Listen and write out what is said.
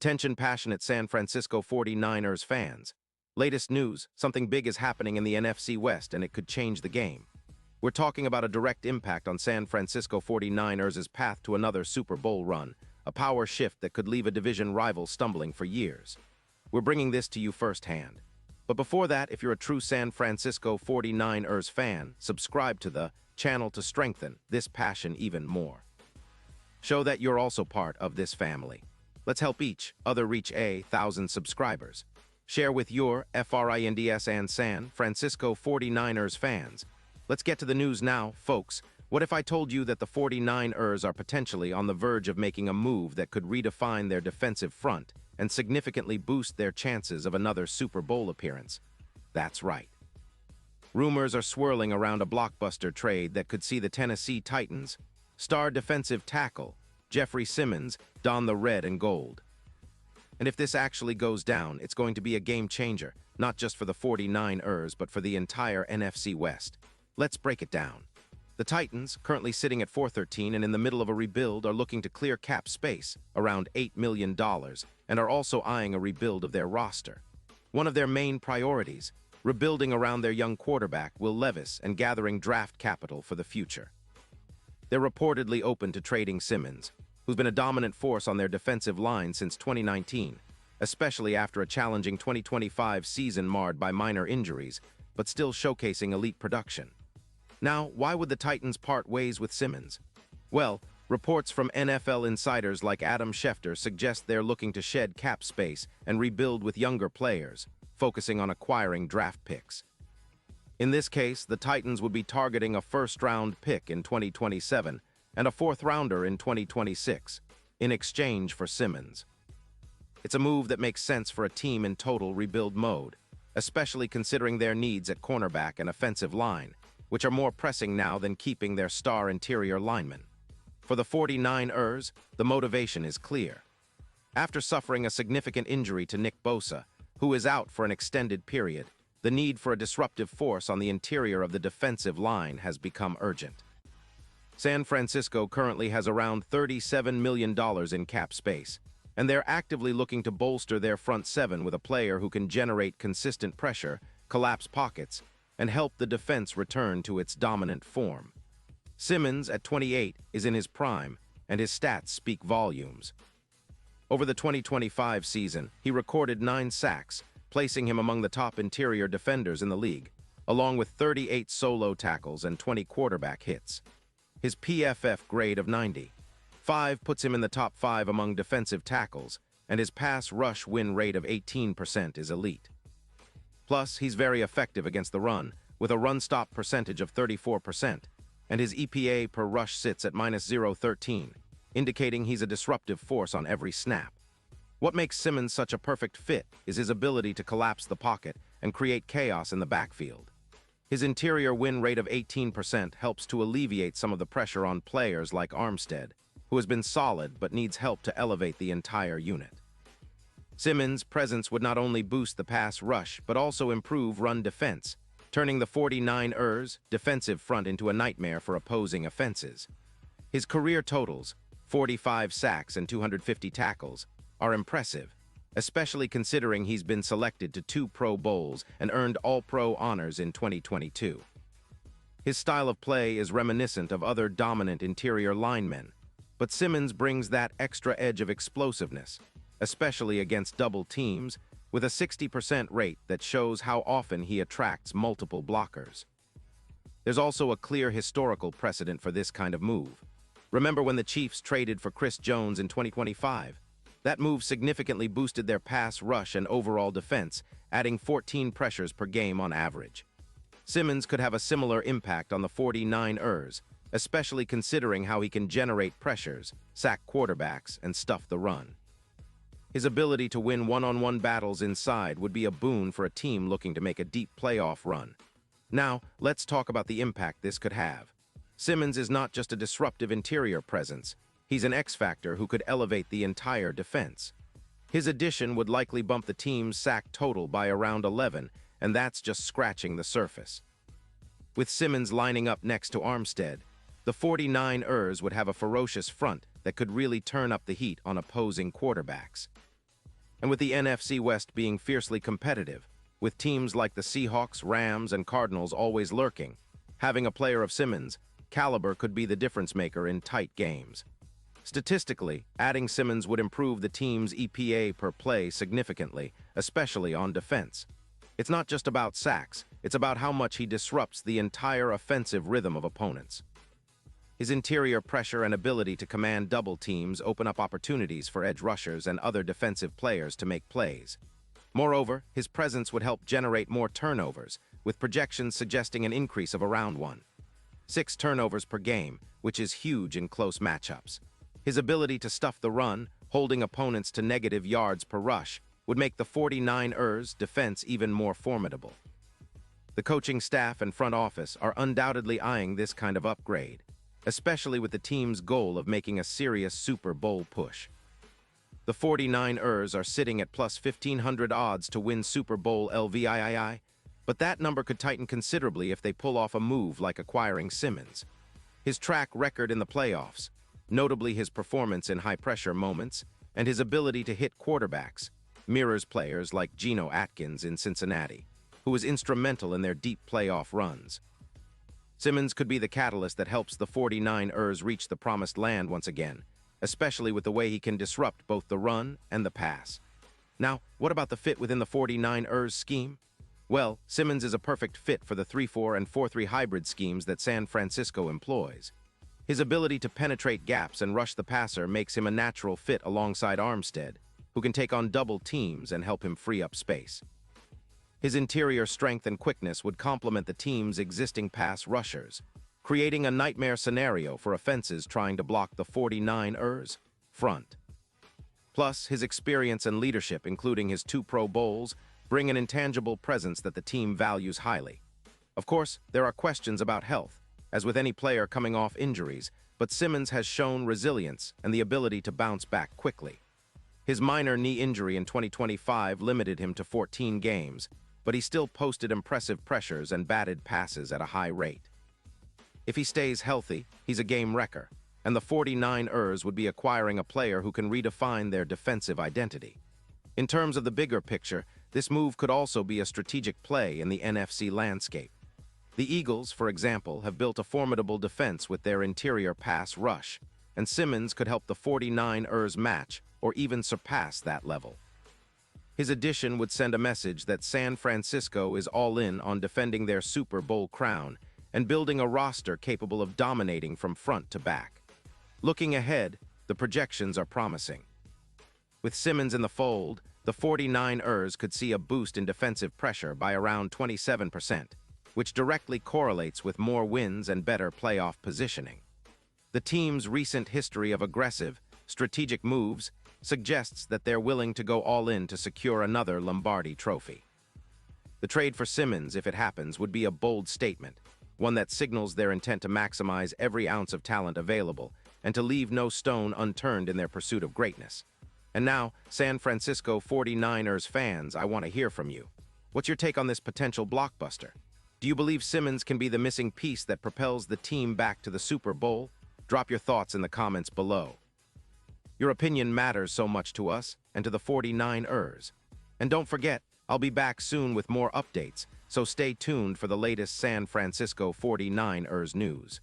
Attention passionate San Francisco 49ers fans. Latest news, something big is happening in the NFC West and it could change the game. We're talking about a direct impact on San Francisco 49ers' path to another Super Bowl run, a power shift that could leave a division rival stumbling for years. We're bringing this to you firsthand. But before that, if you're a true San Francisco 49ers fan, subscribe to the channel to strengthen this passion even more. Show that you're also part of this family. Let's help each other reach 1,000 subscribers. Share with your FRINDS and San Francisco 49ers fans. Let's get to the news now, folks. What if I told you that the 49ers are potentially on the verge of making a move that could redefine their defensive front and significantly boost their chances of another Super Bowl appearance? That's right. Rumors are swirling around a blockbuster trade that could see the Tennessee Titans star defensive tackle Jeffrey Simmons don the red and gold. And if this actually goes down, it's going to be a game changer, not just for the 49ers, but for the entire NFC West. Let's break it down. The Titans, currently sitting at 4-13 and in the middle of a rebuild, are looking to clear cap space, around $8 million, and are also eyeing a rebuild of their roster. One of their main priorities, rebuilding around their young quarterback, Will Levis, and gathering draft capital for the future. They're reportedly open to trading Simmons, who's been a dominant force on their defensive line since 2019, especially after a challenging 2025 season marred by minor injuries, but still showcasing elite production. Now, why would the Titans part ways with Simmons? Well, reports from NFL insiders like Adam Schefter suggest they're looking to shed cap space and rebuild with younger players, focusing on acquiring draft picks. In this case, the Titans would be targeting a first-round pick in 2027 and a fourth-rounder in 2026, in exchange for Simmons. It's a move that makes sense for a team in total rebuild mode, especially considering their needs at cornerback and offensive line, which are more pressing now than keeping their star interior linemen. For the 49ers, the motivation is clear. After suffering a significant injury to Nick Bosa, who is out for an extended period, the need for a disruptive force on the interior of the defensive line has become urgent. San Francisco currently has around $37 million in cap space, and they're actively looking to bolster their front seven with a player who can generate consistent pressure, collapse pockets, and help the defense return to its dominant form. Simmons, at 28, is in his prime, and his stats speak volumes. Over the 2025 season, he recorded 9 sacks, placing him among the top interior defenders in the league, along with 38 solo tackles and 20 quarterback hits. His PFF grade of 95 puts him in the top 5 among defensive tackles, and his pass rush win rate of 18% is elite. Plus, he's very effective against the run, with a run-stop percentage of 34%, and his EPA per rush sits at -0.13, indicating he's a disruptive force on every snap. What makes Simmons such a perfect fit is his ability to collapse the pocket and create chaos in the backfield. His interior win rate of 18% helps to alleviate some of the pressure on players like Armstead, who has been solid but needs help to elevate the entire unit. Simmons' presence would not only boost the pass rush but also improve run defense, turning the 49ers' defensive front into a nightmare for opposing offenses. His career totals, 45 sacks and 250 tackles, are impressive, especially considering he's been selected to 2 Pro Bowls and earned All-Pro honors in 2022. His style of play is reminiscent of other dominant interior linemen, but Simmons brings that extra edge of explosiveness, especially against double teams, with a 60% rate that shows how often he attracts multiple blockers. There's also a clear historical precedent for this kind of move. Remember when the Chiefs traded for Chris Jones in 2025? That move significantly boosted their pass rush and overall defense, adding 14 pressures per game on average. Simmons could have a similar impact on the 49ers, especially considering how he can generate pressures, sack quarterbacks, and stuff the run. His ability to win one-on-one battles inside would be a boon for a team looking to make a deep playoff run. Now, let's talk about the impact this could have. Simmons is not just a disruptive interior presence. He's an X-factor who could elevate the entire defense. His addition would likely bump the team's sack total by around 11, and that's just scratching the surface. With Simmons lining up next to Armstead, the 49ers would have a ferocious front that could really turn up the heat on opposing quarterbacks. And with the NFC West being fiercely competitive, with teams like the Seahawks, Rams, and Cardinals always lurking, having a player of Simmons' caliber could be the difference maker in tight games. Statistically, adding Simmons would improve the team's EPA per play significantly, especially on defense. It's not just about sacks, it's about how much he disrupts the entire offensive rhythm of opponents. His interior pressure and ability to command double teams open up opportunities for edge rushers and other defensive players to make plays. Moreover, his presence would help generate more turnovers, with projections suggesting an increase of around 1.6 turnovers per game, which is huge in close matchups. His ability to stuff the run, holding opponents to negative yards per rush, would make the 49ers' defense even more formidable. The coaching staff and front office are undoubtedly eyeing this kind of upgrade, especially with the team's goal of making a serious Super Bowl push. The 49ers are sitting at plus 1,500 odds to win Super Bowl LVII, but that number could tighten considerably if they pull off a move like acquiring Simmons. His track record in the playoffs, notably his performance in high-pressure moments, and his ability to hit quarterbacks, mirrors players like Geno Atkins in Cincinnati, who was instrumental in their deep playoff runs. Simmons could be the catalyst that helps the 49ers reach the promised land once again, especially with the way he can disrupt both the run and the pass. Now, what about the fit within the 49ers scheme? Well, Simmons is a perfect fit for the 3-4 and 4-3 hybrid schemes that San Francisco employs. His ability to penetrate gaps and rush the passer makes him a natural fit alongside Armstead, who can take on double teams and help him free up space. His interior strength and quickness would complement the team's existing pass rushers, creating a nightmare scenario for offenses trying to block the 49ers' front. Plus, his experience and leadership, including his 2 Pro Bowls, bring an intangible presence that the team values highly. Of course, there are questions about health, as with any player coming off injuries, but Simmons has shown resilience and the ability to bounce back quickly. His minor knee injury in 2025 limited him to 14 games, but he still posted impressive pressures and batted passes at a high rate. If he stays healthy, he's a game wrecker, and the 49ers would be acquiring a player who can redefine their defensive identity. In terms of the bigger picture, this move could also be a strategic play in the NFC landscape. The Eagles, for example, have built a formidable defense with their interior pass rush, and Simmons could help the 49ers match or even surpass that level. His addition would send a message that San Francisco is all in on defending their Super Bowl crown and building a roster capable of dominating from front to back. Looking ahead, the projections are promising. With Simmons in the fold, the 49ers could see a boost in defensive pressure by around 27%, which directly correlates with more wins and better playoff positioning. The team's recent history of aggressive, strategic moves suggests that they're willing to go all in to secure another Lombardi trophy. The trade for Simmons, if it happens, would be a bold statement, one that signals their intent to maximize every ounce of talent available and to leave no stone unturned in their pursuit of greatness. And now, San Francisco 49ers fans, I want to hear from you. What's your take on this potential blockbuster? Do you believe Simmons can be the missing piece that propels the team back to the Super Bowl? Drop your thoughts in the comments below. Your opinion matters so much to us and to the 49ers. And don't forget, I'll be back soon with more updates, so stay tuned for the latest San Francisco 49ers news.